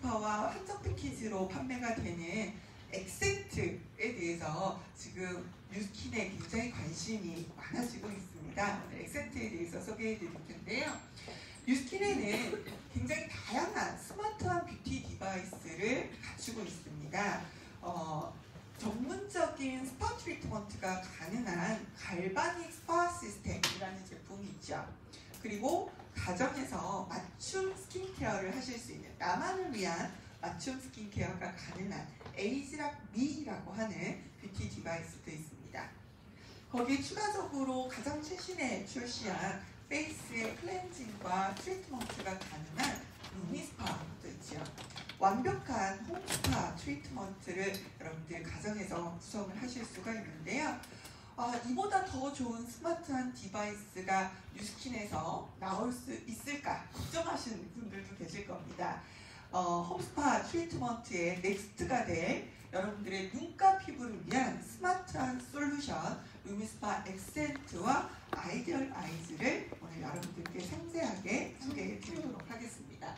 루미스파와 한정 패키지로 판매가 되는 엑센트에 대해서 지금 뉴스킨에 굉장히 관심이 많아지고 있습니다. 오늘 엑센트에 대해서 소개해 드릴 텐데요. 뉴스킨에는 굉장히 다양한 스마트한 뷰티 디바이스를 갖추고 있습니다. 전문적인 스파 트리트먼트가 가능한 갈바닉 스파 시스템이라는 제품이 있죠. 그리고 가정에서 맞춤 스킨케어를 하실 수 있는, 나만을 위한 맞춤 스킨케어가 가능한 에이지락 미라고 하는 뷰티 디바이스도 있습니다. 거기에 추가적으로 가장 최신에 출시한 페이스의 클렌징과 트리트먼트가 가능한 루미스파도 있죠. 완벽한 홈스파 트리트먼트를 여러분들 가정에서 구성을 하실 수가 있는데요. 이보다 더 좋은 스마트한 디바이스가 뉴스킨에서 나올 수 있을까 걱정하시는 분들도 계실 겁니다. 홈스파 트리트먼트의 넥스트가 될 여러분들의 눈가 피부를 위한 스마트한 솔루션 루미스파 엑센트와 아이디얼 아이즈를 오늘 여러분들께 상세하게 소개해 드리도록 하겠습니다.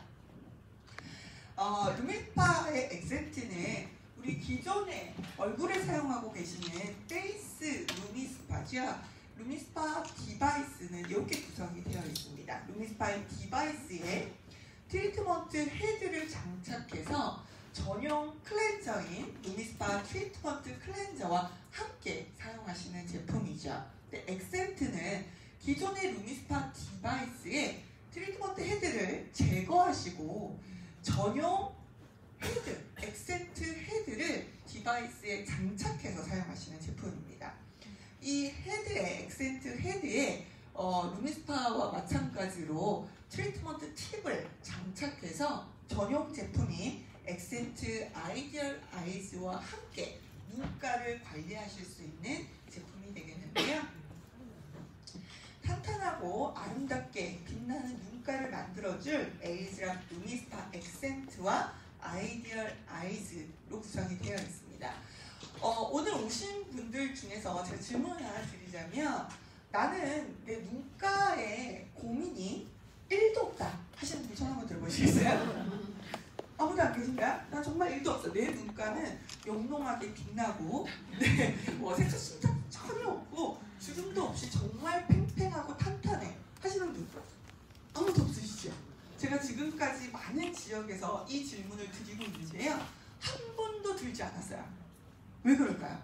루미스파의 엑센트는 우리 기존에 얼굴에 사용하고 계시는 페이스 루미스파죠. 루미스파 디바이스는 이렇게 구성이 되어 있습니다. 루미스파의 디바이스에 트리트먼트 헤드를 장착해서 전용 클렌저인 루미스파 트리트먼트 클렌저와 함께 사용하시는 제품이죠. 근데 엑센트는 기존의 루미스파 디바이스에 트리트먼트 헤드를 제거하시고 전용 헤드, 엑센트 헤드를 디바이스에 장착해서 사용하시는 제품입니다. 이 헤드에, 엑센트 헤드에 루미스파와 마찬가지로 트리트먼트 팁을 장착해서 전용 제품인 엑센트 아이디얼 아이즈와 함께 눈가를 관리하실 수 있는 제품이 되겠는데요. 탄탄하고 아름답게 빛나는 눈가를 만들어줄 에이지락 루미스파 엑센트와 아이디얼 아이즈로 구성이 되어 있습니다. 오늘 오신 분들 중에서 제가 질문 하나 드리자면, 나는 내 눈가에 고민이 1도 없다 하시는 분 손 한번 들어보시겠어요? 아무도 안 계신가요? 나 정말 1도 없어. 내 눈가는 영롱하게 빛나고, 색소 침착 전혀 없고, 주름도 없이 정말 팽팽하고 탄탄해 하시는 분 아무도 없으시죠? 제가 지금까지 많은 지역에서 이 질문을 드리고 있는데요. 한 번도 들지 않았어요. 왜 그럴까요?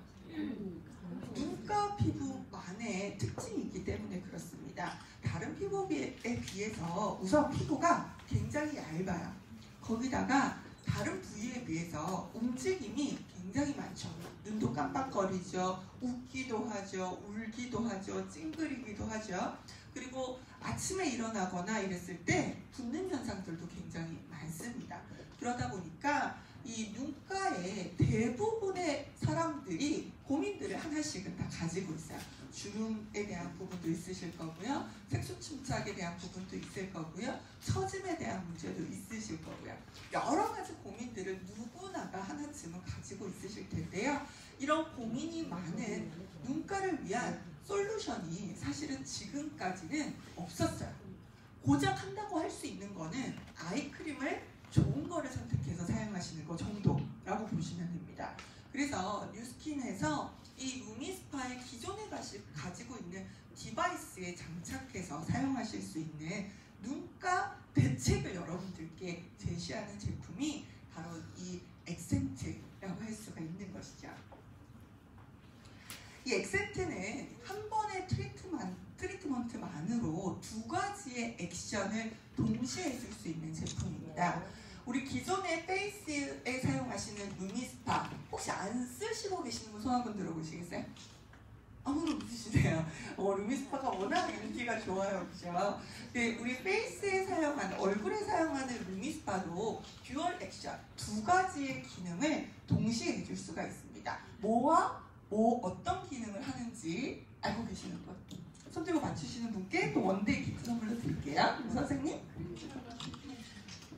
눈가 피부만의 특징이 있기 때문에 그렇습니다. 다른 피부에 비해서 우선 피부가 굉장히 얇아요. 거기다가 다른 부위에 비해서 움직임이 굉장히 많죠. 눈도 깜빡거리죠. 웃기도 하죠. 울기도 하죠. 찡그리기도 하죠. 그리고 아침에 일어나거나 이랬을 때 붓는 현상들도 굉장히 많습니다. 그러다 보니까 이 눈가에 대부분의 사람들이 고민들을 하나씩은 다 가지고 있어요. 주름에 대한 부분도 있으실 거고요. 색소 침착에 대한 부분도 있을 거고요. 처짐에 대한 문제도 있으실 거고요. 여러 가지 고민들을 누구나가 하나쯤은 가지고 있으실 텐데요. 이런 고민이 많은 눈가를 위한 솔루션이 사실은 지금까지는 없었어요. 고작 한다고 할 수 있는 거는 아이크림을 좋은 거를 선택해서 사용하시는 거 정도라고 보시면 됩니다. 그래서 뉴스킨에서 이 루미스파의 기존에 가지고 있는 디바이스에 장착해서 사용하실 수 있는 눈가 대책을 여러분들께 제시하는 제품이 바로 이 엑센트라고 할 수가 있는 것이죠. 이 엑센트는 한 번의 트리트먼트만으로 두 가지의 액션을 동시에 해줄 수 있는 제품입니다. 우리 기존의 페이스에 사용하시는 루미스파 혹시 안 쓰시고 계시는 분 손 한번 들어보시겠어요? 아무도 없으시네요. 루미스파가 워낙 인기가 좋아요, 그죠? 네, 우리 페이스에 사용하는, 얼굴에 사용하는 루미스파도 듀얼 액션, 두 가지의 기능을 동시에 해줄 수가 있습니다. 뭐와 뭐 어떤 기능을 하는지 알고 계시는 분? 손 들고 맞추시는 분께 또 원데이 기프 선물로 드릴게요. 선생님?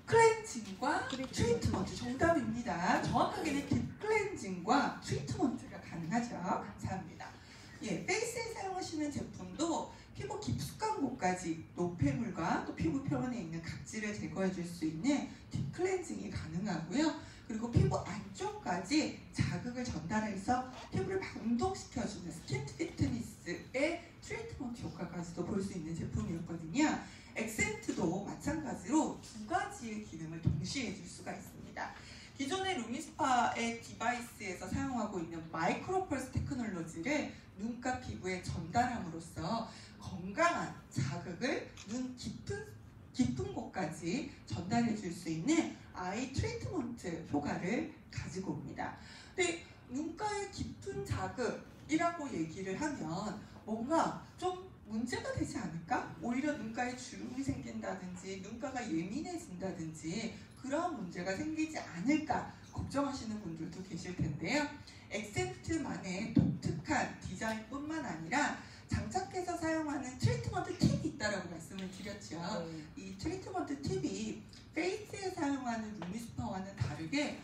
클렌징과 트리트먼트 정답입니다. 정확하게는 딥 클렌징과 트리트먼트가 가능하죠. 감사합니다. 페이스에 사용하시는 제품도 피부 깊숙한 곳까지 노폐물과 또 피부 표면에 있는 각질을 제거해 줄 수 있는 딥 클렌징이 가능하고요. 그리고 피부 안쪽까지 자극을 전달해서 피부를 방독시켜주는 스킨 피트니스의 트리트먼트 효과까지도 볼 수 있는 제품이었거든요. 액센트도 마찬가지로 두 가지의 기능을 동시에 해줄 수가 있습니다. 기존의 루미스파의 디바이스에서 사용하고 있는 마이크로펄스 테크놀로지를 눈가 피부에 전달함으로써 건강한 자극을 눈 깊은 곳까지 전달해 줄 수 있는 아이 트리트먼트 효과를 가지고 옵니다. 근데 눈가의 깊은 자극이라고 얘기를 하면 뭔가 좀 문제가 되지 않을까? 오히려 눈가에 주름이 생긴다든지 눈가가 예민해진다든지 그런 문제가 생기지 않을까 걱정하시는 분들도 계실 텐데요. 액센트만의 독특한 디자인뿐만 아니라 장착해서 사용하는 트리트먼트 팁이 있다라고 말씀을 드렸죠. 이 트리트먼트 팁이 페이스에 사용하는 루미스파와는 다르게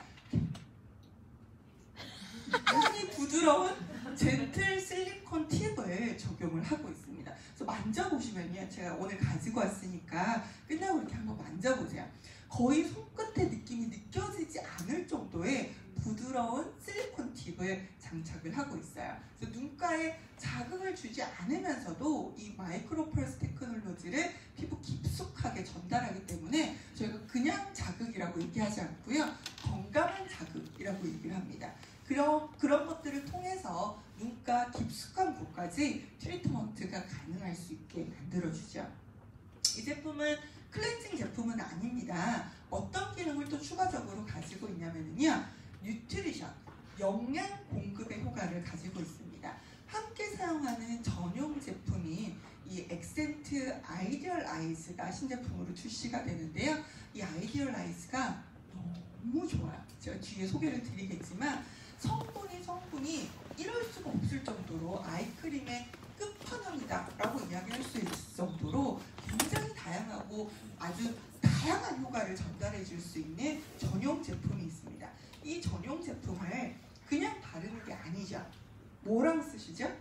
굉장히 부드러운 젠틀 실리콘 팁을 적용을 하고 있습니다. 그래서 만져보시면요, 제가 오늘 가지고 왔으니까 끝나고 이렇게 한번 만져보세요. 거의 손끝의 느낌이 느껴지지 않을 정도의 부드러운 실리콘 팁을 장착을 하고 있어요. 그래서 눈가에 자극을 주지 않으면서도 이 마이크로펄스 테크놀로지를 피부 깊숙하게 전달하기 때문에 저희가 그냥 자극이라고 얘기하지 않고요, 건강한 자극이라고 얘기를 합니다. 그런 것들을 통해서 눈가 깊숙한 곳까지 트리트먼트가 가능할 수 있게 만들어주죠. 이 제품은 클렌징 제품은 아닙니다. 어떤 기능을 또 추가적으로 가지고 있냐면요, 뉴트리션, 영양 공급의 효과를 가지고 있습니다. 함께 사용하는 전용 제품이 이 액센트 아이디얼 아이즈가 신제품으로 출시가 되는데요. 이 아이디얼 아이즈가 너무 좋아요. 제가 뒤에 소개를 드리겠지만 성분이 이럴 수가 없을 정도로 아이크림의 끝판왕이다 라고 이야기할 수 있을 정도로 굉장히 다양하고 아주 다양한 효과를 전달해 줄 수 있는 전용 제품이 있습니다. 이 전용 제품을 그냥 바르는 게 아니죠. 뭐랑 쓰시죠?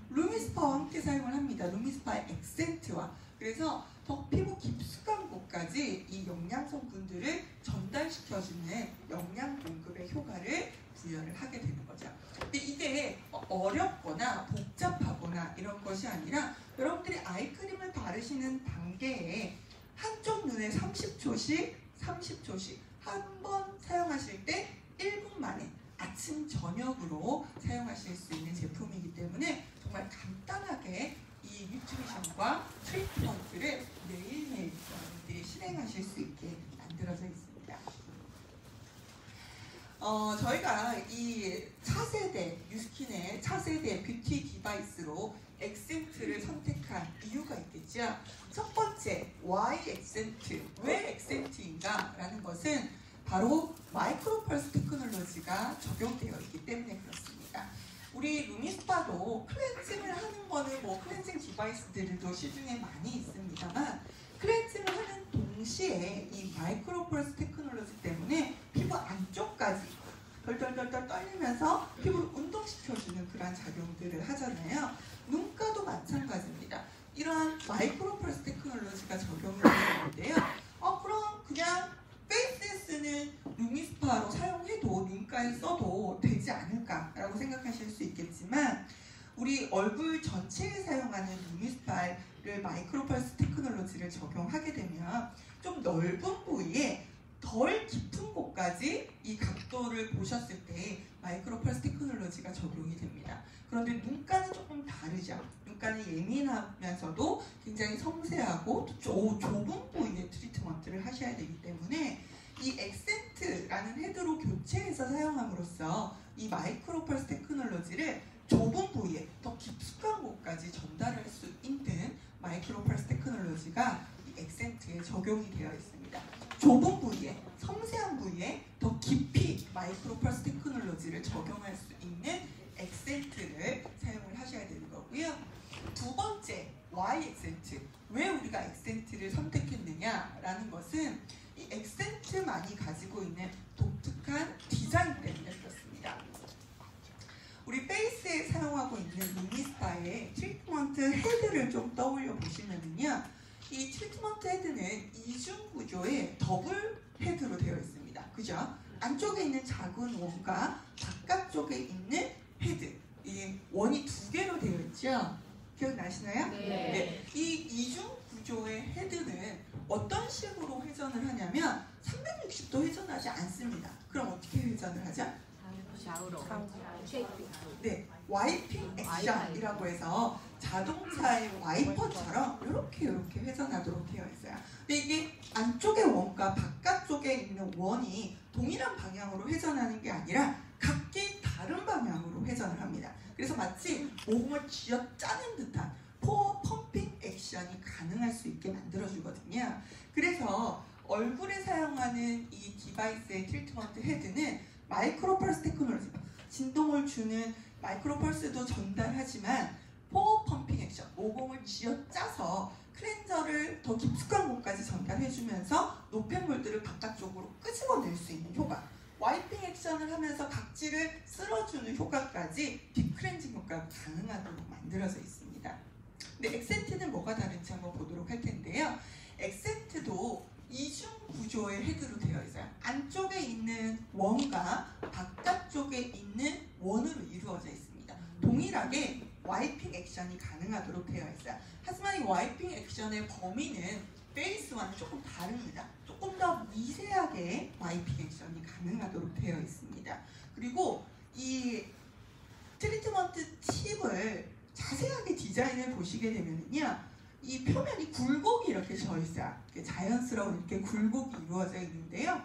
루미스파와 함께 사용을 합니다. 루미스파의 액센트와. 그래서 더 피부 깊숙한 곳까지 이 영양 성분들을 전달시켜주는 영양 공급의 효과를 부여를 하게 되는 거죠. 근데 이게 어렵거나 복잡하거나 이런 것이 아니라 여러분들이 아이크림을 바르시는 단계에 한쪽 눈에 30초씩 한 번 사용하실 때 1분 만에 아침 저녁으로 사용하실 수 있는 제품이기 때문에 정말 간단하게 이 뉴트리션과 트리트먼트를 매일매일 여러분들이 실행하실 수 있게 만들어져 있습니다. 저희가 이 차세대 뉴스킨의 차세대 뷰티 디바이스로 액센트를 선택한 이유가 있겠죠. 첫 번째, why 액센트? 왜 액센트인가? 라는 것은 바로 마이크로펄스 테크놀로지가 적용되어 있기 때문에 그렇습니다. 우리 루미스파도 클렌징을 하는 거는 뭐 클렌징 디바이스들도 시중에 많이 있습니다만 클렌징을 하는 동시에 이 마이크로펄스 테크놀로지 때문에 피부 안쪽까지 덜덜덜덜 떨리면서 피부를 운동시켜주는 그런 작용들을 하잖아요. 눈가도 마찬가지입니다. 이러한 마이크로펄스 테크놀로지가 적용이 되는데요. 그럼 그냥 페이스에 쓰는 루미스파로 사용해도 눈가에 써도 되지 않을까라고 생각하실 수 있겠지만 우리 얼굴 전체에 사용하는 루미스파를 마이크로펄스 테크놀로지를 적용하게 되면 좀 넓은 부위에 덜 깊은 곳까지 이 각도를 보셨을 때 마이크로펄스 테크놀로지가 적용이 됩니다. 그런데 눈가는 조금 다르죠. 눈가는 예민하면서도 굉장히 섬세하고 좁은 부위의 트리트먼트를 하셔야 되기 때문에 이 액센트라는 헤드로 교체해서 사용함으로써 이 마이크로펄스 테크놀로지를 좁은 부위에 더 깊숙한 곳까지 전달할 수 있는 마이크로펄스 테크놀로지가 이 액센트에 적용이 되어 있습니다. 좁은 부위에, 섬세한 부위에 더 깊이 마이크로펄스 테크놀로지를 적용할 수 있는 액센트를 사용을 하셔야 되는 거고요. 두 번째, why 액센트? 왜 우리가 액센트를 선택했느냐라는 것은 이 액센트만이 가지고 있는 독특한 디자인 때문에 그렇습니다. 우리 페이스에 사용하고 있는 루미스파의 트리트먼트 트리트먼트 헤드를 좀 떠올려 보시면은요, 이 트리트먼트 헤드는 이중 구조의 더블 헤드로 되어 있습니다. 그죠? 안쪽에 있는 작은 원과 바깥쪽에 있는 헤드, 이 원이 두 개로 되어 있죠. 기억나시나요? 네. 이 이중 구조의 헤드는 어떤 식으로 회전을 하냐면 360도 회전하지 않습니다. 그럼 어떻게 회전을 하죠? 좌우로. 네, 와이핑 액션이라고 해서 자동차의 와이퍼처럼 이렇게 회전하도록 되어 있어요. 근데 이게 안쪽의 원과 바깥쪽에 있는 원이 동일한 방향으로 회전하는 게 아니라 각기 다른 방향으로 회전을 합니다. 그래서 마치 모공을 쥐어짜는 듯한 포어 펌핑 액션이 가능할 수 있게 만들어주거든요. 그래서 얼굴에 사용하는 이 디바이스의 트리트먼트 헤드는 마이크로펄스 테크놀로지, 진동을 주는 마이크로펄스도 전달하지만 포어 펌핑 액션, 모공을 쥐어짜서 클렌저를 더 깊숙한 곳까지 전달해주면서 노폐물들을 바깥쪽으로 끄집어낼 수 있는 효과, 와이핑 액션을 하면서 각질을 쓸어주는 효과까지 딥클렌징 효과가 가능하도록 만들어져 있습니다. 근데 엑센트는 뭐가 다른지 한번 보도록 할 텐데요. 엑센트도 이중 구조의 헤드로 되어 있어요. 안쪽에 있는 원과 바깥쪽에 있는 원으로 이루어져 있습니다. 동일하게 와이핑 액션이 가능하도록 되어 있어요. 하지만 이 와이핑 액션의 범위는 베이스와는 조금 다릅니다. 조금 더 미세하게 와이핑 액션이 가능하도록 되어 있습니다. 그리고 이 트리트먼트 팁을 자세하게 디자인을 보시게 되면요, 이 표면이 굴곡이 이렇게 져 있어요. 자연스러운 이렇게 굴곡이 이루어져 있는데요.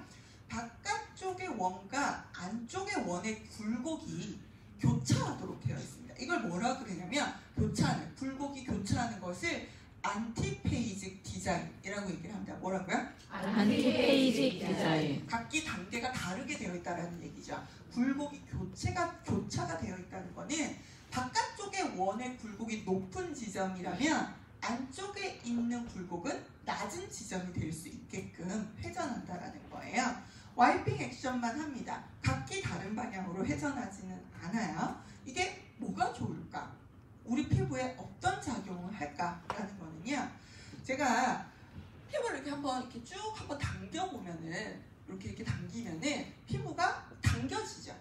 바깥쪽의 원과 안쪽의 원의 굴곡이 교차하도록 되어 있습니다. 이걸 뭐라 그러냐면 교차하는, 굴곡이 교차하는 것을 안티페이직 디자인이라고 얘기를 합니다. 뭐라고요? 안티페이직 디자인. 각기 단계가 다르게 되어 있다는 얘기죠. 굴곡이 교차가 되어 있다는 거는 바깥쪽의 원의 굴곡이 높은 지점이라면 안쪽에 있는 굴곡은 낮은 지점이 될 수 있게끔 회전한다라는 거예요. 와이핑 액션만 합니다. 각기 다른 방향으로 회전하지는 않아요. 이게 뭐가 좋을까? 우리 피부에 어떤 작용을 할까라는 거는요, 제가 피부를 이렇게 한번 당겨보면은 이렇게 당기면은 피부가 당겨지죠.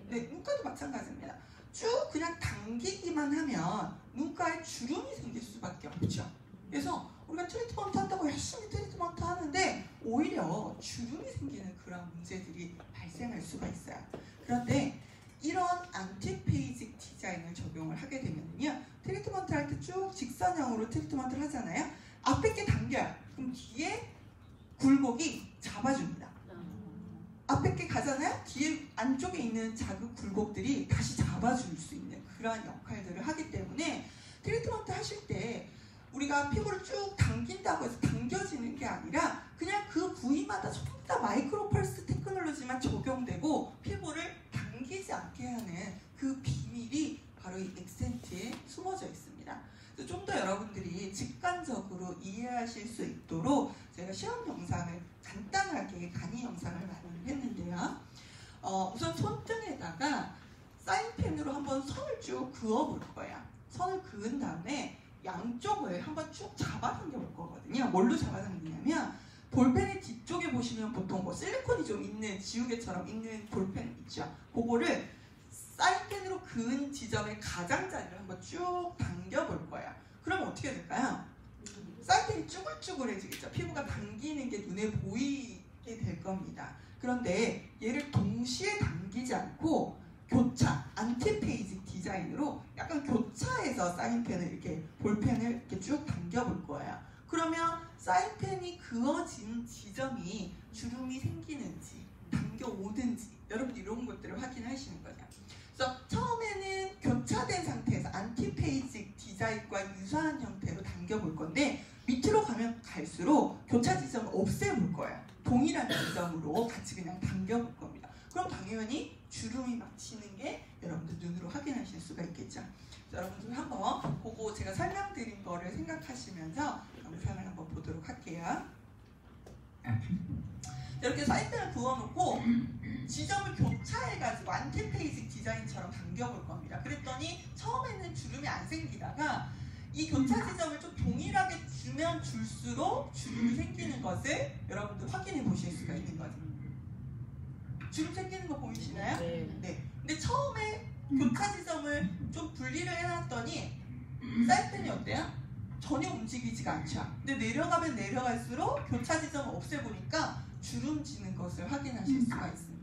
네, 눈가도 마찬가지입니다. 쭉 그냥 당기기만 하면 눈가에 주름이 생길 수밖에 없죠. 그래서 우리가 트리트먼트 한다고 열심히 트리트먼트 하는데 오히려 주름이 생기는 그런 문제들이 발생할 수가 있어요. 그런데 이런 안티페이직 디자인을 적용을 하게 되면요, 트리트먼트 할 때 쭉 직선형으로 트리트먼트를 하잖아요. 앞에 게 당겨요. 그럼 뒤에 굴곡이 잡아줍니다. 앞에 게 가잖아요. 뒤에 안쪽에 있는 작은 굴곡들이 다시 잡아줄 수 있는 그러한 역할들을 하기 때문에 트리트먼트 하실 때 우리가 피부를 쭉 당긴다고 해서 당겨지는 게 아니라 그냥 그 부위마다 전부 다 마이크로펄스 테크놀로지만 적용되고 피부를 당기지 않게 하는 그 비밀이 바로 이 엑센트에 숨어져 있습니다. 좀 더 여러분들이 직관적으로 이해하실 수 있도록 제가 시험 영상을 간단하게 강의 영상을 마련했는데요. 우선 손등에다가 사인펜으로 한번 선을 쭉 그어볼 거예요. 선을 그은 다음에 양쪽을 한번 쭉 잡아당겨 볼 거거든요. 뭘로 잡아당기냐면 볼펜의 뒤쪽에 보시면 보통 뭐 실리콘이 좀 있는 지우개처럼 있는 볼펜 있죠. 그거를 사인펜으로 그은 지점의 가장자리를 한번 쭉 당겨 볼 거예요. 그럼 어떻게 될까요? 사인펜이 쭈글쭈글해지겠죠. 피부가 당기는 게 눈에 보이게 될 겁니다. 그런데 얘를 동시에 당기지 않고 교차, 안티페이직 디자인으로 약간 교차해서 사인펜을 이렇게 볼펜을 이렇게 쭉 당겨 볼 거예요. 그러면 사인펜이 그어진 지점이 주름이 생기는지 당겨 오든지 여러분 이런 것들을 확인하시는 거죠. 그래서 처음에는 교차된 상태에서 안티페이직 디자인과 유사한 형태로 당겨 볼 건데 밑으로 가면 갈수록 교차 지점을 없애볼 거예요. 동일한 지점으로 같이 그냥 당겨 볼 겁니다. 그럼 당연히 주름이 맺히는 게 여러분들 눈으로 확인하실 수가 있겠죠. 여러분들 한번 보고 제가 설명드린 거를 생각하시면서 영상을 한번 보도록 할게요. 이렇게 사인펜을 그어놓고 지점을 교차해가지고 안티페이직 디자인처럼 당겨볼 겁니다. 그랬더니 처음에는 주름이 안 생기다가 이 교차 지점을 좀 동일하게 주면 줄수록 주름이 생기는 것을 여러분들 확인해 보실 수가 있는 거죠. 주름 생기는 거 보이시나요? 네. 근데 처음에 교차 지점을 좀 분리를 해놨더니 사이펜이 어때요? 전혀 움직이지가 않죠. 근데 내려가면 내려갈수록 교차 지점을 없애보니까 주름지는 것을 확인하실 수가 있습니다.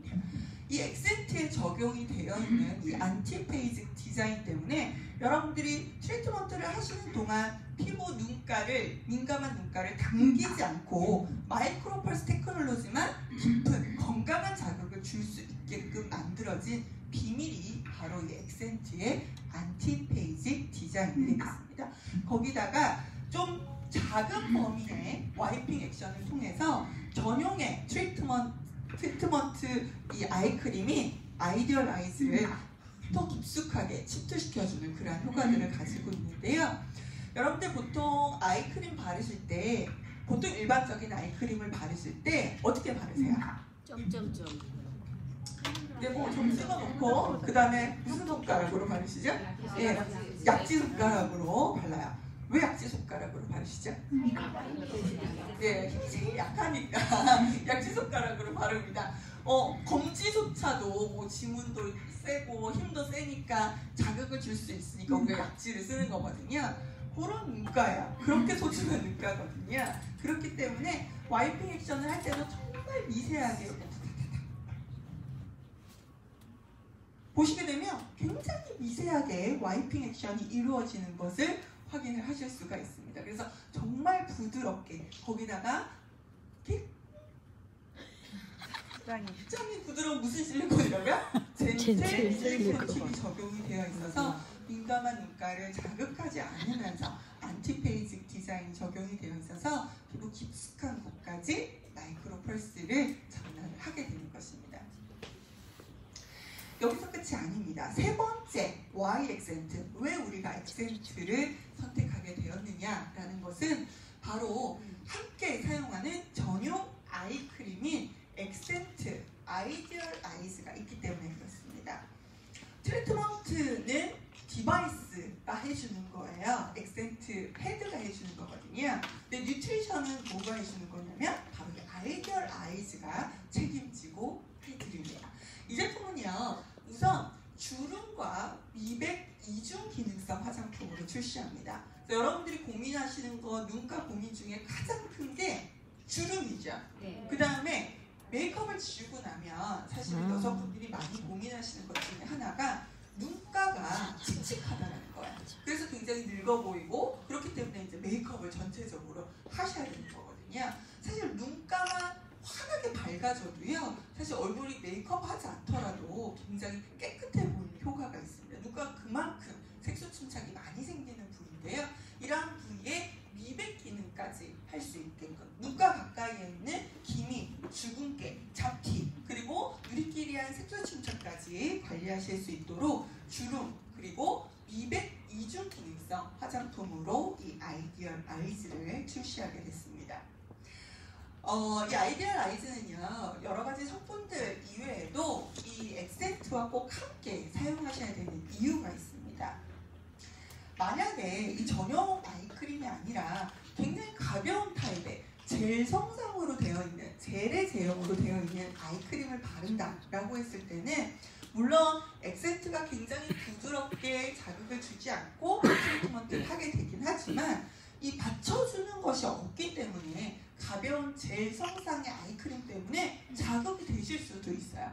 이 액센트에 적용이 되어 있는 이 안티페이직 디자인 때문에 여러분들이 트리트먼트를 하시는 동안 피부 눈가를, 민감한 눈가를 당기지 않고 마이크로펄스 테크놀로지만 깊은 건강한 자극을 줄 수 있게끔 만들어진 비밀이 바로 이 액센트의 안티페이직 디자인이 되겠습니다. 거기다가 좀 작은 범위의 와이핑 액션을 통해서 전용의 트리트먼트 이 아이크림이 아이디얼 아이즈를 더 깊숙하게 침투시켜주는 그런 효과들을 가지고 있는데요. 여러분들 보통 아이크림 바르실 때, 보통 일반적인 아이크림을 바르실 때 어떻게 바르세요? 점점점. 네, 뭐 좀 찍어놓고 그 다음에 무슨 손가락으로 바르시죠? 예, 약지 손가락으로 발라요. 왜 약지 손가락으로 바르시죠? 네, 힘이 제일 약하니까 약지 손가락으로 바릅니다. 검지조차도 뭐 지문도 세고 힘도 세니까 자극을 줄 수 있으니까 우리가 약지를 쓰는 거거든요. 그런 눈가야. 그렇게 소중한 눈가거든요. 그렇기 때문에 와이핑 액션을 할 때도 정말 미세하게 보시게 되면 굉장히 미세하게 와이핑 액션이 이루어지는 것을 확인을 하실 수가 있습니다. 그래서 정말 부드럽게 거기다가 굉장히 부드러운 무슨 실리콘이라고요? 젠틀 실리콘 칩이 적용이 되어 있어서 민감한 눈가를 자극하지 않으면서 안티페이직 디자인이 적용이 되어 있어서 피부 깊숙한 곳까지 마이크로 펄스를 전달을 하게 되는 것입니다. 여기서 끝이 아닙니다. 세 번째 Y 액센트. 왜 우리가 액센트를 선택하게 되었느냐라는 것은 바로 함께 사용하는 전용 아이크림인 액센트 아이디얼 아이즈가 있기 때문에 그렇습니다. 트리트먼트는 디바이스가 해주는 거예요. 액센트 헤드가 해주는 거거든요. 근데 뉴트리션은 뭐가 해주는 거냐면 바로 이 아이디얼 아이즈가 책임지고 해드립니다. 이 제품은요, 우선 주름과 미백 이중 기능성 화장품으로 출시합니다. 그래서 여러분들이 고민하시는 거, 눈가 고민 중에 가장 큰 게 주름이죠. 네. 그 다음에 메이크업을 지우고 나면 사실은 여성분들이 많이 고민하시는 것 중에 하나가 눈가가 칙칙하다는 거예요. 그래서 굉장히 늙어 보이고 그렇기 때문에 이제 메이크업을 전체적으로 하셔야 되는 거거든요. 사실 눈가만 환하게 밝아져도요, 사실 얼굴이 메이크업 하지 않더라도 굉장히 깨끗해 보이는 효과가 있습니다. 눈가가 그만큼 색소 침착이 많이 생기는 부위인데요. 이러한 부위에 미백 기능까지 할 수 있게끔 눈가 가까이에 있는 기미, 주근깨, 잡티, 그리고 누리끼리한 색소 침착까지 관리하실 수 있도록 주름, 그리고 미백 이중 기능성 화장품으로 이 아이디얼 아이즈를 출시하게 됐습니다. 이 아이디얼 아이즈는요, 여러 가지 성분들 이외에도 이 액센트와 꼭 함께 사용하셔야 되는 이유가 있습니다. 만약에 이 전용 아이크림이 아니라 굉장히 가벼운 타입의 젤 성상으로 되어 있는, 젤의 제형으로 되어 있는 아이크림을 바른다라고 했을 때는 물론 액센트가 굉장히 부드럽게 자극을 주지 않고 트리트먼트를 하게 되긴 하지만 이 받쳐주는 것이 없기 때문에 가벼운 젤 성상의 아이크림 때문에 자극이 되실 수도 있어요.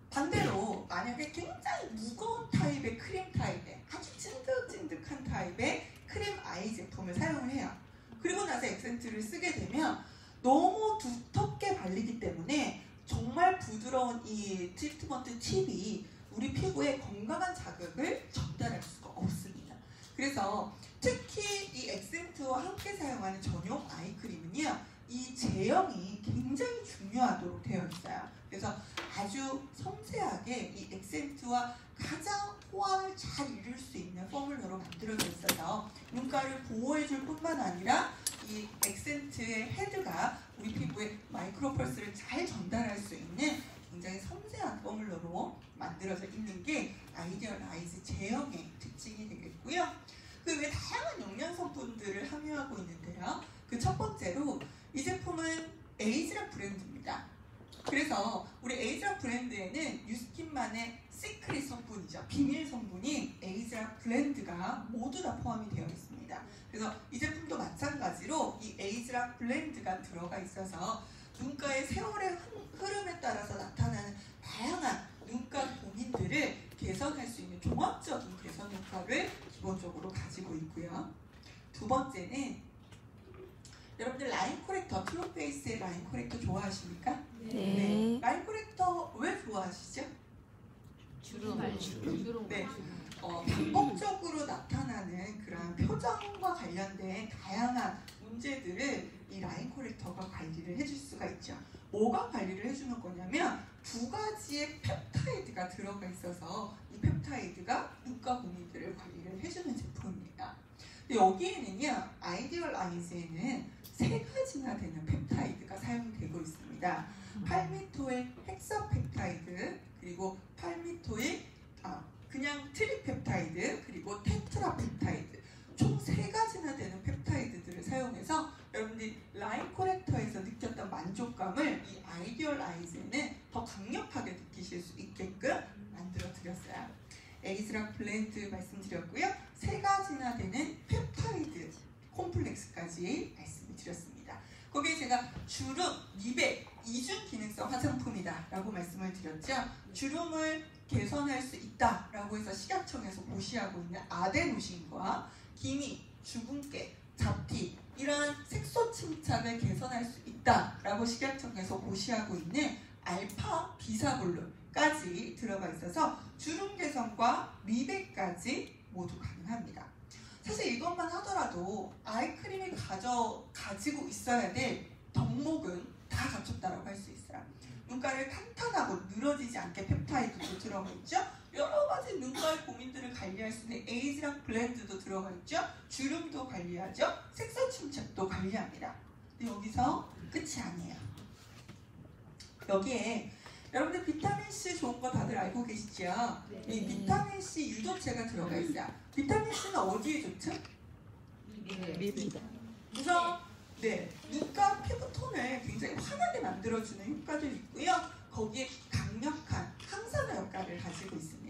반대로 만약에 굉장히 무거운 타입의 크림 타입의 아주 찐득찐득한 타입의 크림 아이 제품을 사용을 해요. 그리고 나서 액센트를 쓰게 되면 너무 두텁게 발리기 때문에 정말 부드러운 이 트리트먼트 팁이 우리 피부에 건강한 자극을 전달할 수가 없습니다. 그래서 특히 이 액센트와 함께 사용하는 전용 아이크림은요, 이 제형이 굉장히 중요하도록 되어 있어요. 그래서 아주 섬세하게 이 액센트와 가장 호환을 잘 이룰 수 있는 포뮬러로 만들어져 있어서 눈가를 보호해줄 뿐만 아니라 이 액센트의 헤드가 우리 피부에 마이크로펄스를 잘 전달할 수 있는 굉장히 섬세한 포뮬러로 만들어져 있는 게 아이디얼 아이즈 제형의 특징이 되겠고요. 그 외에 다양한 다양한 영양 성분들을 함유하고 있는데요. 그 첫 번째로 이 제품은 에이즈락 브랜드입니다. 그래서 우리 에이즈락 브랜드에는 뉴스킨만의 시크릿 성분이죠. 비밀 성분인 에이즈락 블렌드가 모두 다 포함이 되어 있습니다. 그래서 이 제품도 마찬가지로 이 에이즈락 블렌드가 들어가 있어서 눈가의 세월의 흐름에 따라서 나타나는 다양한 눈가 고민들을 개선할 수 있는 종합적인 개선 효과를 기본적으로 가지고 있고요. 두 번째는 여러분들 라인 코렉터, 트루페이스의 라인 코렉터 좋아하십니까? 네. 라인 코렉터 왜 좋아하시죠? 주름. 네. 반복적으로 나타나는 그런 표정과 관련된 다양한 문제들을 이 라인 코렉터가 관리를 해줄 수가 있죠. 뭐가 관리를 해주는 거냐면 두 가지의 펩타이드가 들어가 있어서 이 펩타이드가 눈가 고민들을 관리를 해주는 제품입니다. 근데 여기에는요, 아이디얼 아이즈에는 세 가지나 되는 펩타이드가 사용되고 있습니다. 팔미토일 헥사펩타이드, 그리고 팔미토일 그냥 트리펩타이드, 그리고 테트라펩타이드, 총 세 가지나 되는 펩타이드들을 사용해서 여러분들이 라인 코렉터에서 느꼈던 만족감을 이 아이디얼 아이즈에는 더 강력하게 느끼실 수 있게끔 만들어 드렸어요. 에이즈락 블렌드 말씀드렸고요. 세 가지나 되는 펩타이드 콤플렉스까지 말씀을 드렸습니다. 거기에 제가 주름, 미백, 이중 기능성 화장품이다 라고 말씀을 드렸죠. 주름을 개선할 수 있다 라고 해서 식약청에서 고시하고 있는 아데노신과 기미, 주근깨, 잡티 이러한 색소 침착을 개선할 수 있다 라고 식약청에서 고시하고 있는 알파 비사블루까지 들어가 있어서 주름 개선과 미백까지 모두 가능합니다. 사실 이것만 하더라도 아이크림이 가지고 있어야 될 덕목은 다 갖췄다라고 할 수 있어요. 눈가를 탄탄하고 늘어지지 않게 펩타이드도 들어가 있죠. 여러 가지 눈가의 고민들을 관리할 수 있는 에이즈락 블렌드도 들어가 있죠. 주름도 관리하죠. 색소 침착도 관리합니다. 근데 여기서 끝이 아니에요. 여기에 여러분들 비타민C 좋은 거 다들 알고 계시죠? 이 비타민C 유도체가 들어가 있어요. 비타민C는 어디에 좋죠? 우선 눈가 피부톤을 굉장히 환하게 만들어주는 효과도 있고요. 거기에 강력한 항산화 효과를 가지고 있습니다.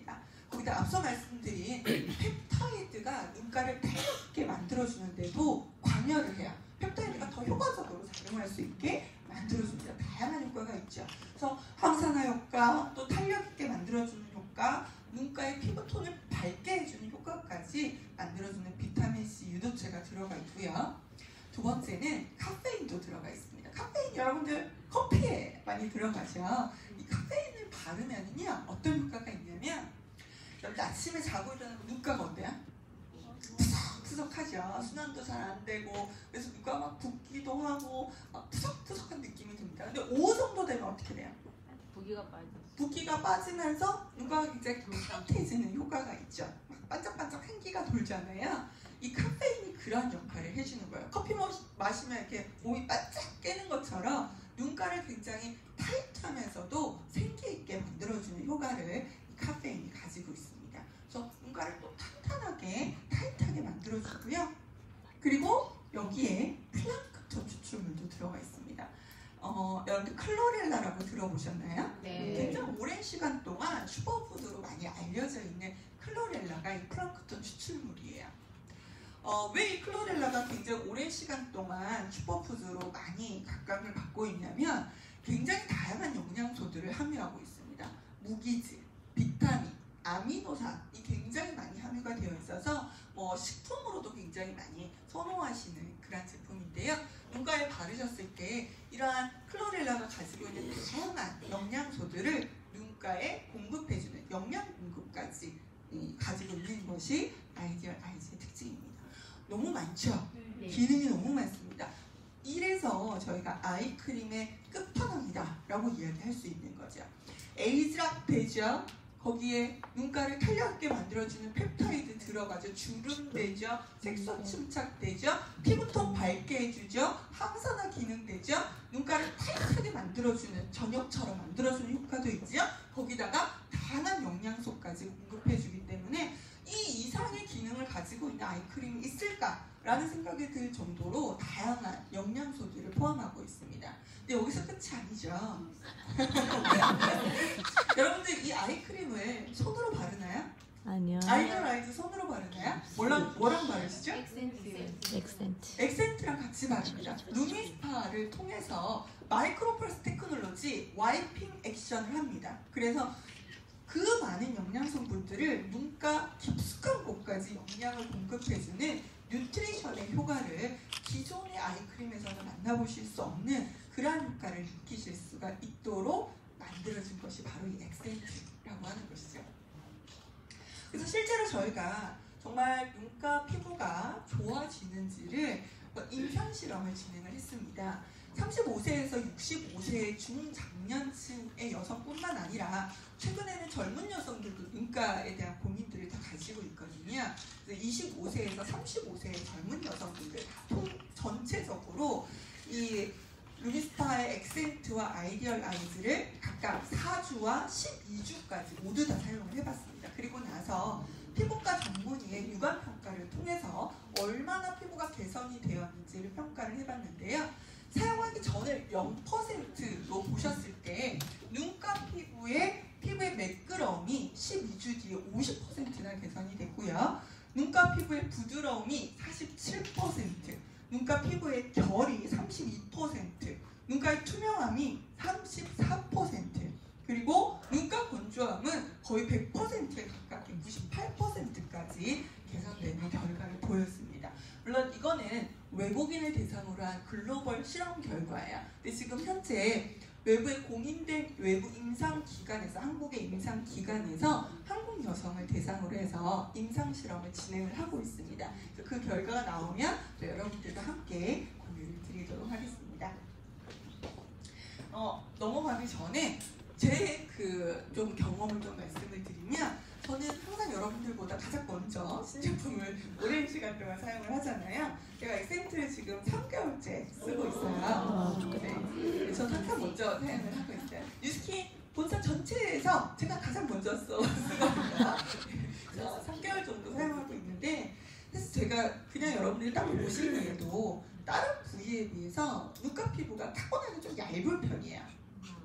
거기다 앞서 말씀드린 펩타이드가 눈가를 태엽게 만들어주는데도 관여를 해요. 펩타이드가 더 효과적으로 작용할 수 있게 만들어줍니다. 다양한 효과가 있죠. 그래서 항산화 효과, 또 탄력 있게 만들어주는 효과, 눈가의 피부톤을 밝게 해주는 효과까지 만들어주는 비타민C 유도체가 들어가 있고요. 두 번째는 카페인도 들어가 있습니다. 카페인 여러분들 커피에 많이 들어가죠. 이 카페인을 바르면은요 어떤 효과가 있냐면 여러분들 아침에 자고 일어나면 눈가가 어때요? 푸석푸석하죠. 순환도 잘 안 되고 그래서 눈가 막 붓기도 하고 막 푸석푸석한 느낌이 듭니다. 근데 오후 정도 되면 어떻게 돼요? 붓기가 빠지면서 눈가가 굉장히 따뜻해지는 효과가 있죠. 막 반짝반짝 생기가 돌잖아요. 이 카페인이 그런 역할을 해주는 거예요. 커피 마시면 이렇게 몸이 반짝 깨는 것처럼 눈가를 굉장히 타이트하면서도 생기 있게 만들어주는 효과를 이 카페인이 가지고 있습니다. 그래서 눈가를 또 탄탄하게 타이트하게 만들어주고요. 그리고 여기에 플랑크톤 추출물도 들어가 있습니다. 여러분들 클로렐라라고 들어보셨나요? 네. 굉장히 오랜 시간 동안 슈퍼푸드로 많이 알려져 있는 클로렐라가 이 플랑크톤 추출물이에요. 왜 이 클로렐라가 굉장히 오랜 시간 동안 슈퍼푸드로 많이 각광을 받고 있냐면 굉장히 다양한 영양소들을 함유하고 있습니다. 무기질, 비타민, 아미노산이 굉장히 많이 함유가 되어 있어서 식품으로도 굉장히 많이 선호하시는 그런 제품인데요. 눈가에 바르셨을 때 이러한 클로렐라가 가지고 있는 다양한 영양소들을 눈가에 공급해주는 영양 공급까지 가지고 있는 것이 아이디얼 아이즈의 특징입니다. 너무 많죠? 기능이 너무 많습니다. 이래서 저희가 아이크림의 끝판왕이다 라고 이야기할 수 있는 거죠. 에이즈락 되죠? 거기에 눈가를 탄력 있게 만들어주는 펩타이드 들어가죠. 주름 되죠. 색소 침착 되죠. 피부톤 밝게 해주죠. 항산화 기능 되죠. 눈가를 타이트하게 만들어주는 저녁처럼 만들어주는 효과도 있죠. 거기다가 다양한 영양소까지 공급해주기 때문에 이 이상의 기능을 가지고 있는 아이크림이 있을까 않을까라는 생각이 들 정도로 다양한 영양소들을 포함하고 있습니다. 근데 여기서 끝이 아니죠. 여러분들 이 아이크림을 손으로 바르나요? 아니요. 아이디얼 아이즈 손으로 바르나요? 뭐랑 바르시죠? 엑센트. 엑센트랑 같이 바릅니다. 루미스파를 통해서 마이크로플러스 테크놀로지 와이핑 액션을 합니다. 그래서 그 많은 영양성분들을 눈가 깊숙한 곳까지 영양을 공급해주는 뉴트리션의 효과를 기존의 아이크림에서는 만나보실 수 없는 그러한 효과를 느끼실 수가 있도록 만들어진 것이 바로 이 엑센트라고 하는 것이죠. 그래서 실제로 저희가 정말 눈가 피부가 좋아지는지를 임상 실험을 진행을 했습니다. 35세에서 65세의 중장년층의 여성뿐만 아니라 최근에는 젊은 여성들도 눈가에 대한 고민들을 다 가지고 있거든요. 그래서 25세에서 35세의 젊은 여성분들 전체적으로 이 루미스파의 엑센트와 아이디얼 아이즈를 각각 4주와 12주까지 모두 다 사용을 해봤습니다. 그리고 나서 피부과 전문의의 육안 평가를 통해서 얼마나 피부가 개선이 되었는지를 평가를 해봤는데요. 사용하기 전에 0%로 보셨을 때 눈가 피부의 매끄러움이 12주 뒤에 50%나 개선이 됐고요. 눈가 피부의 부드러움이 47%, 눈가 피부의 결이 32%, 눈가의 투명함이 34%, 그리고 눈가 건조함은 거의 100%에 가깝게 98%까지 개선되는 결과를 보였습니다. 물론 이거는 외국인을 대상으로 한 글로벌 실험 결과예요. 근데 지금 현재 외부에 공인된 외부 임상기관에서, 한국의 임상기관에서 한국 여성을 대상으로 해서 임상실험을 진행을 하고 있습니다. 그 결과가 나오면 또 여러분들과 함께 공유를 드리도록 하겠습니다. 넘어가기 전에 제 좀 경험을 좀 말씀을 드리면, 저는 항상 여러분들보다 가장 먼저 신제품을 오랜 시간 동안 사용을 하잖아요. 제가 엑센트를 지금 3개월째 쓰고 있어요. 네, 저는 항상 먼저 사용을 하고 있어요. 뉴스킨 본사 전체에서 제가 가장 먼저 쓰거든요. 그래서 3개월 정도 사용하고 있는데, 사실 제가 그냥 여러분들이 딱 보시기에도 다른 부위에 비해서 눈가 피부가 타고나게 좀 얇은 편이에요.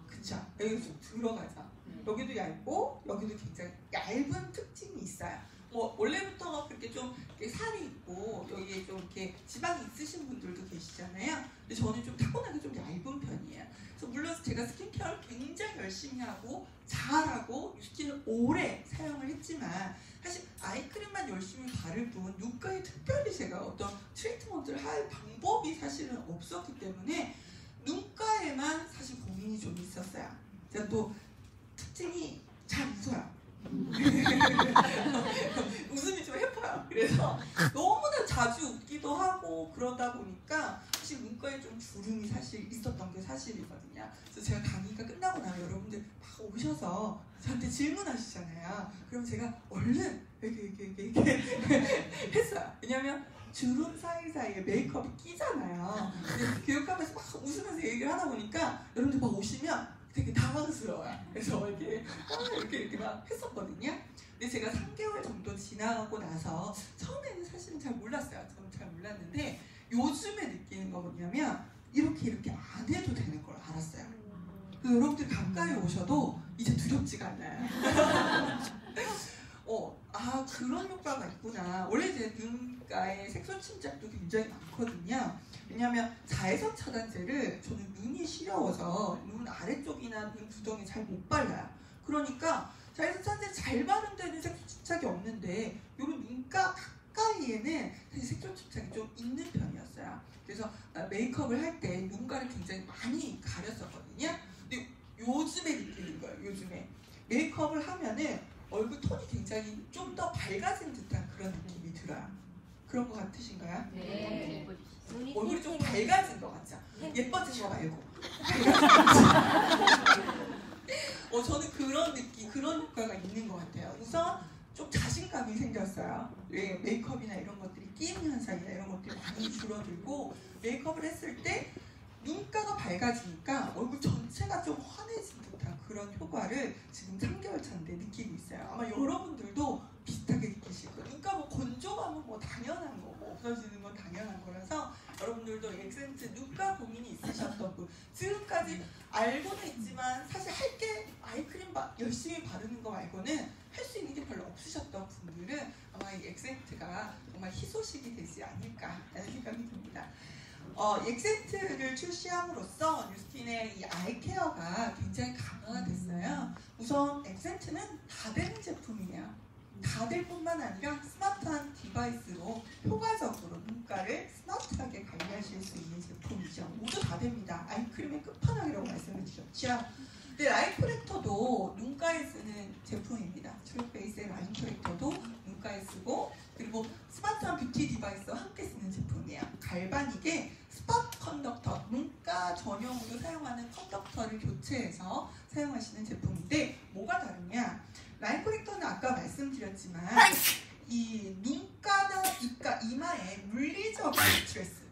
그쵸? 여기 좀 들어가죠. 여기도 얇고 여기도 굉장히 얇은 특징이 있어요. 뭐 원래부터 그렇게 좀 이렇게 살이 있고 여기에 좀 이렇게 지방이 있으신 분들도 계시잖아요. 근데 저는 좀 타고나게 좀 얇은 편이에요. 그래서 물론 제가 스킨케어를 굉장히 열심히 하고 잘하고 스킨을 오래 사용을 했지만, 사실 아이크림만 열심히 바를 뿐 눈가에 특별히 제가 어떤 트리트먼트를 할 방법이 사실은 없었기 때문에 눈가에만 사실 고민이 좀 있었어요. 제가 또 특징이 잘 웃어요. 웃음이 좀 해퍼요. 그래서 너무나 자주 웃기도 하고 그러다 보니까 사실 눈가에 좀 주름이 사실 있었던 게 사실이거든요. 그래서 제가 강의가 끝나고 나면 여러분들 막 오셔서 저한테 질문하시잖아요. 그럼 제가 얼른 이렇게 했어요. 왜냐면 주름 사이사이에 메이크업이 끼잖아요. 근데 교육하면서 막 웃으면서 얘기를 하다 보니까 여러분들 막 오시면 되게 당황스러워요. 그래서 이렇게 막 했었거든요. 근데 제가 3개월 정도 지나가고 나서 처음에는 사실은 잘 몰랐어요. 저는 잘 몰랐는데 요즘에 느끼는 거 뭐냐면 이렇게 안 해도 되는 걸 알았어요. 그래서 여러분들 가까이 오셔도 이제 두렵지가 않아요. 그런 효과가 있구나. 원래 제 눈가에 색소 침착도 굉장히 많거든요. 왜냐하면 자외선 차단제를 저는 눈이 시려워서 눈 아래쪽이나 눈 구덩이 잘 못 발라요. 그러니까 자외선 차단제 잘 바른 데는 색소 침착이 없는데 요런 눈가 가까이에는 사실 색소 침착이 좀 있는 편이었어요. 그래서 메이크업을 할 때 눈가를 굉장히 많이 가렸었거든요. 근데 요즘에 느끼는 거예요. 요즘에 메이크업을 하면은 얼굴 톤이 굉장히 좀 더 밝아진 듯한 그런 느낌이 들어요. 그런 거 같으신가요? 네. 얼굴이 좀 밝아진 것 같죠? 예뻐진 거 말고. 저는 그런 느낌, 그런 효과가 있는 것 같아요. 우선 좀 자신감이 생겼어요. 메이크업이나 이런 것들이 끼임 현상이나 이런 것들이 많이 줄어들고, 메이크업을 했을 때 눈가가 밝아지니까 얼굴 전체가 좀 환해진 듯한 그런 효과를 지금 3개월 차인데 느끼고 있어요. 아마 여러분들도 비슷하게 느끼고 되시고, 그러니까 뭐 건조감은 뭐 당연한 거고 없어지는 건 당연한 거라서 여러분들도 액센트 눈가 고민이 있으셨던 분, 지금까지 알고는 있지만 사실 할 게 아이크림 열심히 바르는 거 말고는 할 수 있는 게 별로 없으셨던 분들은 아마 이 액센트가 정말 희소식이 되지 않을까라는 생각이 듭니다. 액센트를 출시함으로써 뉴스킨의 이 아이케어가 굉장히 강화가 됐어요. 우선 액센트는 다 되는 제품이에요. 다 될 뿐만 아니라 스마트한 디바이스로 효과적으로 눈가를 스마트하게 관리하실 수 있는 제품이죠. 모두 다 됩니다. 아이크림의 끝판왕이라고 말씀을 드렸죠. 근데 라인 코렉터도 눈가에 쓰는 제품입니다. 트루 베이스의 라인 코렉터도 눈가에 쓰고, 그리고 스마트한 뷰티 디바이스와 함께 쓰는 제품이에요. 갈바닉의 스팟 컨덕터, 눈가 전용으로 사용하는 컨덕터를 교체해서 사용하시는 제품인데 뭐가 다르냐? 라인 코렉터는 아까 말씀드렸지만 이 눈가나 입가, 이마에 물리적인 스트레스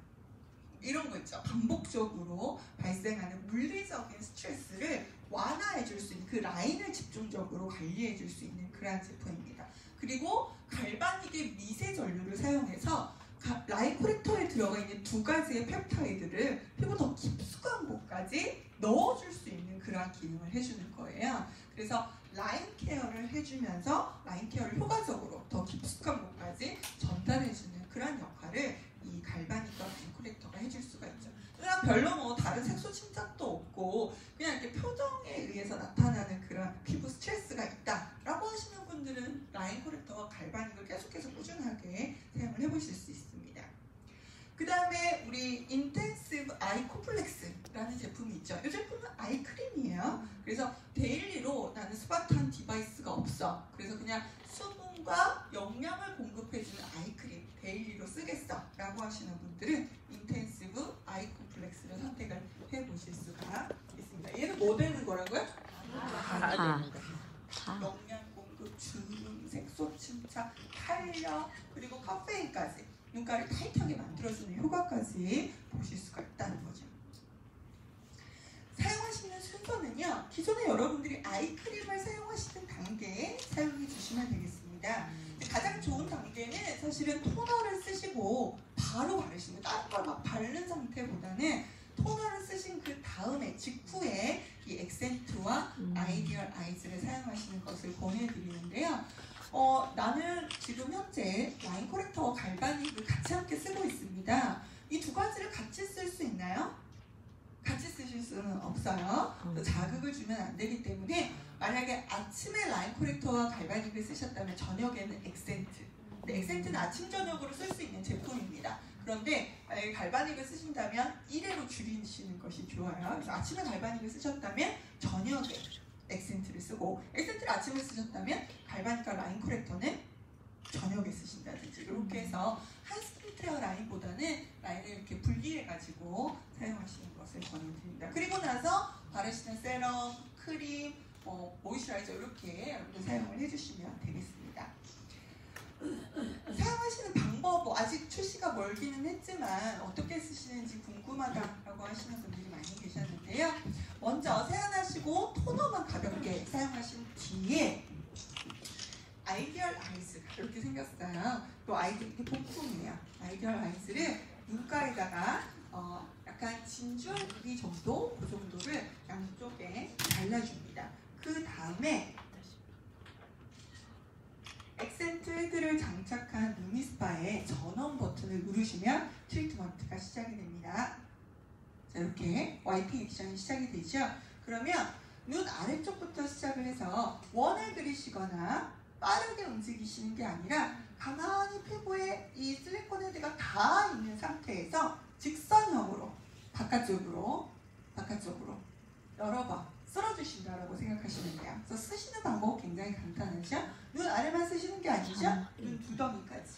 이런 거 있죠. 반복적으로 발생하는 물리적인 스트레스를 완화해 줄 수 있는, 그 라인을 집중적으로 관리해 줄 수 있는 그러한 제품입니다. 그리고 갈바닉의 미세 전류를 사용해서 라인 코렉터에 들어가 있는 두 가지의 펩타이드를 피부 더 깊숙한 곳까지 넣어줄 수 있는 그러한 기능을 해주는 거예요. 그래서 라인 케어를 해주면서 라인 케어를 효과적으로 더 깊숙한 곳까지 전달해주는 그런 역할을 이 갈바닉과 라인 코렉터가 해줄 수가 있죠. 그냥 별로 뭐 다른 색소 침착도 없고 그냥 이렇게 표정에 의해서 나타나는 그런 피부 스트레스가 있다라고 하시는 분들은 라인 코렉터와 갈바닉을 계속해서 꾸준하게 사용을 해보실 수 있습니다. 그 다음에 우리 인텐시브 아이 콤플렉스라는 제품이 있죠. 이 제품은 아이크림이에요. 그래서 데일리로 나는 스마트한 디바이스가 없어. 그래서 그냥 수분과 영양을 공급해주는 아이크림 데일리로 쓰겠어 라고 하시는 분들은 인텐시브 아이 콤플렉스를 선택을 해보실 수가 있습니다. 얘는 뭐 되는 거라고요? 다. 영양 공급, 주름, 색소 침착, 탄력, 그리고 카페인까지 눈가를 타이트하게 만들어주는 효과까지 보실 수가 있다는 거죠. 사용하시는 순서는요, 기존에 여러분들이 아이크림을 사용하시는 단계에 사용해 주시면 되겠습니다. 가장 좋은 단계는 사실은 토너를 쓰시고 바로 바르시는, 다른 걸 막 바르는 상태보다는 토너를 쓰신 그 다음에 직후에 이 액센트와 아이디얼 아이즈를 사용하시는 것을 권해드리는데요. 나는 지금 현재 라인 코렉터와 갈바닉을 같이 함께 쓰고 있습니다. 이 두 가지를 같이 쓸 수 있나요? 같이 쓰실 수는 없어요. 자극을 주면 안 되기 때문에 만약에 아침에 라인 코렉터와 갈바닉을 쓰셨다면 저녁에는 액센트. 근데 액센트는 아침 저녁으로 쓸 수 있는 제품입니다. 그런데 만약에 갈바닉을 쓰신다면 1회로 줄이시는 것이 좋아요. 그래서 아침에 갈바닉을 쓰셨다면 저녁에 액센트를 쓰고, 액센트를 아침에 쓰셨다면 갈바닉과 라인 코렉터는 저녁에 쓰신다든지 이렇게 해서 한 스킨케어 라인보다는 라인을 이렇게 분리해가지고 사용하시는 것을 권해드립니다. 그리고 나서 바르시는 세럼, 크림, 모이스처라이저 이렇게 여러분들 사용을 해주시면 되겠습니다. 사용하시는 방법, 아직 출시가 멀기는 했지만 어떻게 쓰시는지 궁금하다라고 하시는 분들이 많이 계셨는데요. 먼저 세안하시고 토너만 가볍게 사용하신 뒤에 아이디얼 아이즈가 이렇게 생겼어요. 또 이게 복품이에요. 아이디얼 아이즈를 눈가에다가 약간 진주알 부위 정도, 그 정도를 양쪽에 발라줍니다. 그 다음에 액센트 헤드를 장착한 루미스파의 전원 버튼을 누르시면 트리트먼트가 시작이 됩니다. 자, 이렇게 와이핑 액션이 시작이 되죠. 그러면 눈 아래쪽부터 시작을 해서 원을 그리시거나 빠르게 움직이시는 게 아니라 가만히 피부에 이 실리콘 헤드가 닿아 있는 상태에서 직선형으로 바깥쪽으로 여러 번 쓸어주신다라고 생각하시면 돼요. 그래서 쓰시는 방법 굉장히 간단하죠. 눈 아래만 쓰시는 게 아니죠. 눈 두덩이까지.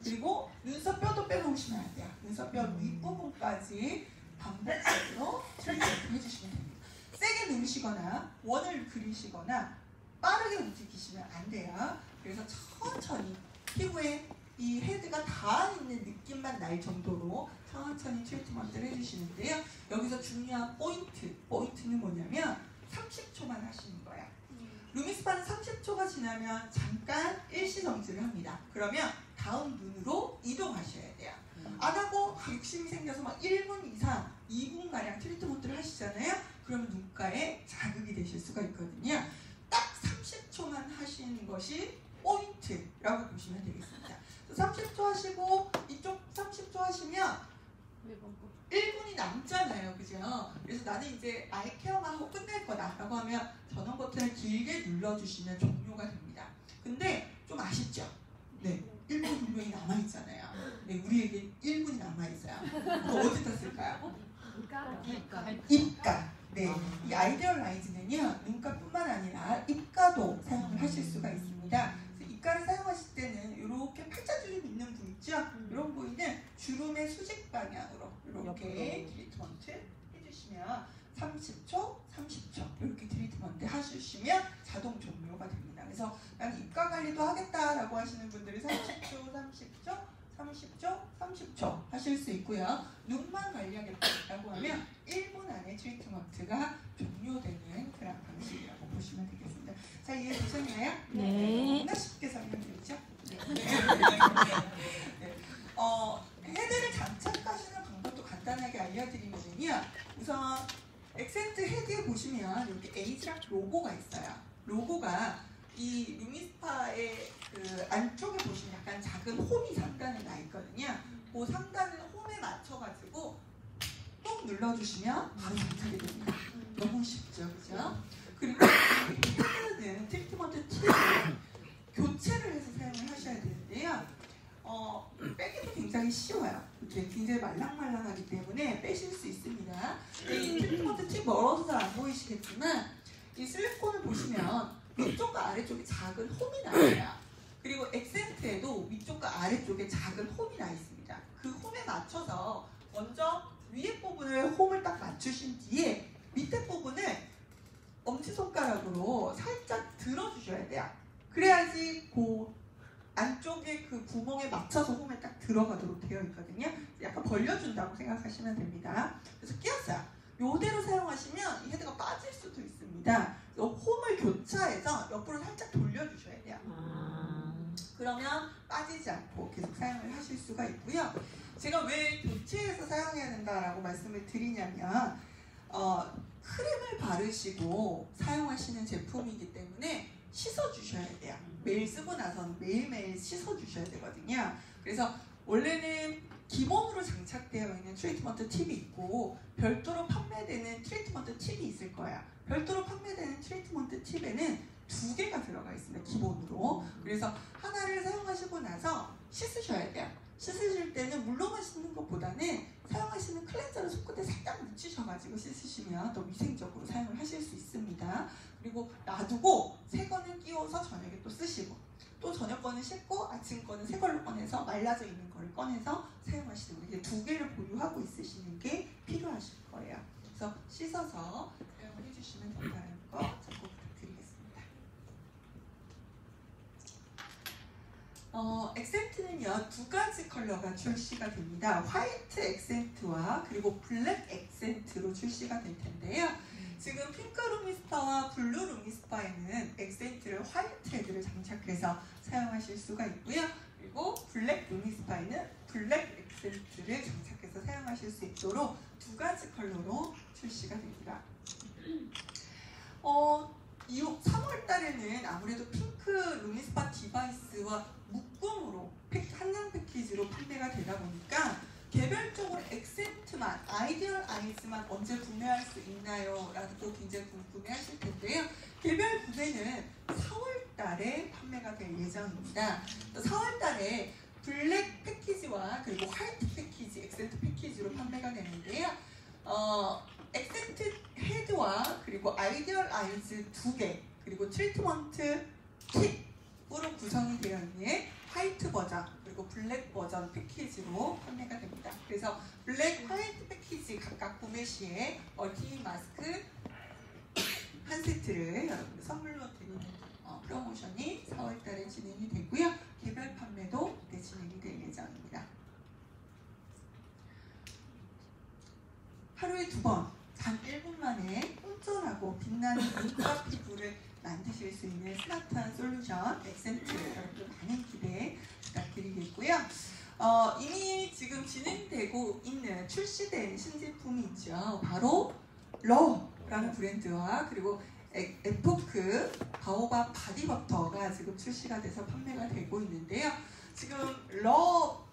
그리고 눈썹 뼈도 빼놓으시면 안 돼요. 눈썹 뼈 윗부분까지 반복적으로 트리트먼트 해주시면 됩니다. 세게 누르시거나 원을 그리시거나 빠르게 움직이시면 안 돼요. 그래서 천천히 피부에 이 헤드가 닿아 있는 느낌만 날 정도로 천천히 트리트먼트를 해주시는데요. 여기서 중요한 포인트는 뭐냐면 30초만 하시는 거야. 루미스파는 30초가 지나면 지나면 잠깐 일시정지를 합니다. 그러면 다음 눈으로 이동하셔야 돼요. 안 하고 욕심이 생겨서 막 1분 이상, 2분가량 트리트먼트를 하시잖아요. 그럼 눈가에 자극이 되실 수가 있거든요. 딱 30초만 하시는 것이 포인트라고 보시면 되겠습니다. 30초 하시고 이쪽 30초 하시면 1분이 남잖아요. 그죠? 그래서 나는 이제 아이 케어만 하고 끝낼 거다 라고 하면 전원 버튼을 길게 눌러주시면 종료가 됩니다. 근데 좀 아쉽죠? 네, 1분 분명히 남아있잖아요. 네, 우리에게 1분이 남아있어요. 그거 어디다 쓸까요? 입가. 네, 이 아이디얼 라이즈는요, 눈가뿐만 아니라 입가도 사용을 하실 수가 있습니다. 그래서 입가를 사용하실 때는 이렇게 팔자주름 있는 부위 있죠? 이런 부위는 주름의 수직 방향으로 이렇게 트리트먼트 해주시면 30초, 30초 이렇게 트리트먼트 해주시면 자동 종료가 됩니다. 그래서 난 입가 관리도 하겠다라고 하시는 분들이 30초, 30초, 30초, 30초 하실 수 있고요. 눈만 관리하겠다라고 하면 1분 안에 트리트먼트가 종료되는 그런 방식이라고 보시면 되겠습니다. 자, 이해되셨나요? 네. 너무나 쉽게 설명드렸죠? 네. 네. 헤드를 장착하시는 방법도 간단하게 알려드리면요. 우선 엑센트 헤드에 보시면 이렇게 에이즈락 로고가 있어요. 로고가 이 루미스파의 그 안쪽에 보시면 약간 작은 홈이 상단에 나 있거든요. 그 상단을 홈에 맞춰가지고 꾹 눌러주시면 바로 장착이 됩니다. 너무 쉽죠, 그죠? 그리고 헤드는 트리트먼트 팁을 교체를 해서 사용을 하셔야 되는데요. 빼기도 굉장히 쉬워요. 이렇게 굉장히 말랑말랑하기 때문에 빼실 수 있습니다. 이 트리트먼트 팁 멀어서 잘 안 보이시겠지만 이 실리콘을 보시면 위쪽과 아래쪽에 작은 홈이 나요. 그리고 엑센트에도 위쪽과 아래쪽에 작은 홈이 나 있습니다. 그 홈에 맞춰서 먼저 위에 부분을 홈을 딱 맞추신 뒤에 밑에 부분을 엄지손가락으로 살짝 들어주셔야 돼요. 그래야지 그 안쪽에 그 구멍에 맞춰서 홈에 딱 들어가도록 되어 있거든요. 약간 벌려준다고 생각하시면 됩니다. 그래서 끼웠어요. 이대로 사용하시면 이 헤드가 빠질 수도 있습니다. 그래서 홈을 교차해서 옆으로 살짝 돌려주셔야 돼요. 그러면 빠지지 않고 계속 사용을 하실 수가 있고요. 제가 왜 교체해서 사용해야 된다라고 말씀을 드리냐면 크림을 바르시고 사용하시는 제품이기 때문에 씻어주셔야 돼요. 매일 쓰고 나서는 매일매일 씻어주셔야 되거든요. 그래서 원래는 기본으로 장착되어 있는 트리트먼트 팁이 있고 별도로 판매되는 트리트먼트 팁이 있을 거예요. 별도로 판매되는 트리트먼트 팁에는 2개가 들어가 있습니다. 기본으로. 그래서 하나를 사용하시고 나서 씻으셔야 돼요. 씻으실 때는 물로만 씻는 것보다는 사용하시는 클렌저를 손끝에 살짝 묻히셔가지고 씻으시면 더 위생적으로 사용을 하실 수 있습니다. 그리고 놔두고 새 거는 끼워서 저녁에 또 쓰시고 또 저녁 거는 씻고 아침 거는 새 걸로 꺼내서 말라져 있는 거를 꺼내서 사용하시는 거. 이게 2개를 보유하고 있으시는 게 필요하실 거예요. 그래서 씻어서 사용을 해주시면 된다는 거 참고 부탁드리겠습니다. 엑센트는요 2가지 컬러가 출시가 됩니다. 화이트 엑센트와 그리고 블랙 엑센트로 출시가 될 텐데요. 지금 핑크 루미스파와 블루 루미스파에는 엑센트를 화이트 헤드를 장착해서 사용하실 수가 있고요. 그리고 블랙 루미스파에는 블랙 엑센트를 장착해서 사용하실 수 있도록 2가지 컬러로 출시가 됩니다. 3월 달에는 아무래도 핑크 루미스파 디바이스와 묶음으로 한정 패키지로 판매가 되다 보니까 개별적으로 엑센트만, 아이디얼 아이즈만 언제 구매할 수 있나요? 라고 굉장히 궁금해하실 텐데요. 개별 구매는 4월 달에 판매가 될 예정입니다. 4월 달에 블랙 패키지와 그리고 화이트 패키지, 엑센트 패키지로 판매가 되는데요. 엑센트 헤드와 그리고 아이디얼 아이즈 2개, 그리고 트리트먼트 팁으로 구성이 되어 있는 화이트 버전 그리고 블랙 버전 패키지로 판매가 됩니다. 그래서 블랙, 화이트 패키지 각각 구매 시에 멀티 마스크 한 세트를 여러분들 선물로 드리는 프로모션이 4월달에 진행이 되고요. 개별 판매도 진행이 될 예정입니다. 하루에 2번, 단 1분 만에 쫀쫀하고 빛나는 눈과 피부를 만드실 수 있는 스마트한 솔루션 이미 지금 진행되고 있는 출시된 신제품이 있죠. 바로 러라는 브랜드와 그리고 에포크 바오바 바디버터가 지금 출시가 돼서 판매가 되고 있는데요. 지금 러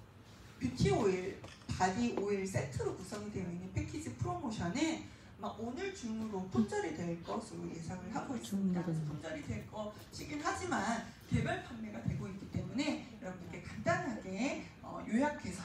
뷰티 오일, 바디 오일 세트로 구성이 되어 있는 패키지 프로모션은 아마 오늘 중으로 품절이 될 것으로 예상을 하고 있습니다. 그래서 품절이 될 것이긴 하지만 개별 판매가 되고 있기 때문에 여러분들께 간단하게 요약해서